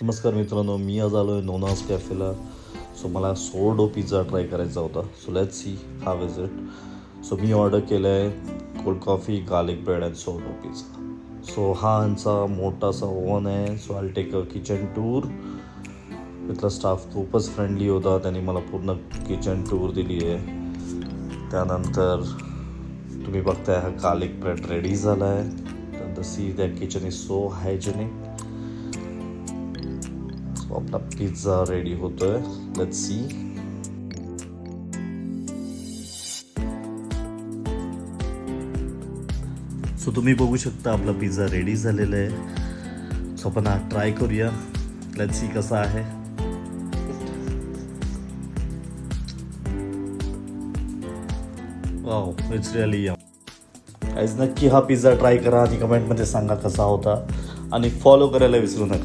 नमस्कार मित्रांनो, मी आज आलो आहे नोनास कॅफेला. सो मला सोरडो पिझ्झा ट्राय करायचा होता. So let's see how is it. So मी ऑर्डर केलं आहे cold coffee, garlic bread and sourdough pizza. So हा यांचा मोठासा ओव्हन आहे. So I take a kitchen tour. इथला स्टाफ खूपच फ्रेंडली होता. त्यांनी मला पूर्ण किचन टूर दिली आहे. त्यानंतर तुम्ही बघताय हा गार्लिक ब्रेड रेडी झाला आहे. त्यानंतर see that kitchen is so hygienic. आपला पिझ्झा रेडी होतोय. Let's see. सो तुम्ही बघू शकता आपला पिझ्झा रेडी झालेला आहे. सो आपण हा ट्राय करूया. लेट्स सी कसा आहे. Wow, it's really yum. नक्की हा पिझ्झा ट्राय करा आणि कमेंटमध्ये सांगा कसा होता आणि फॉलो करायला विसरू नका.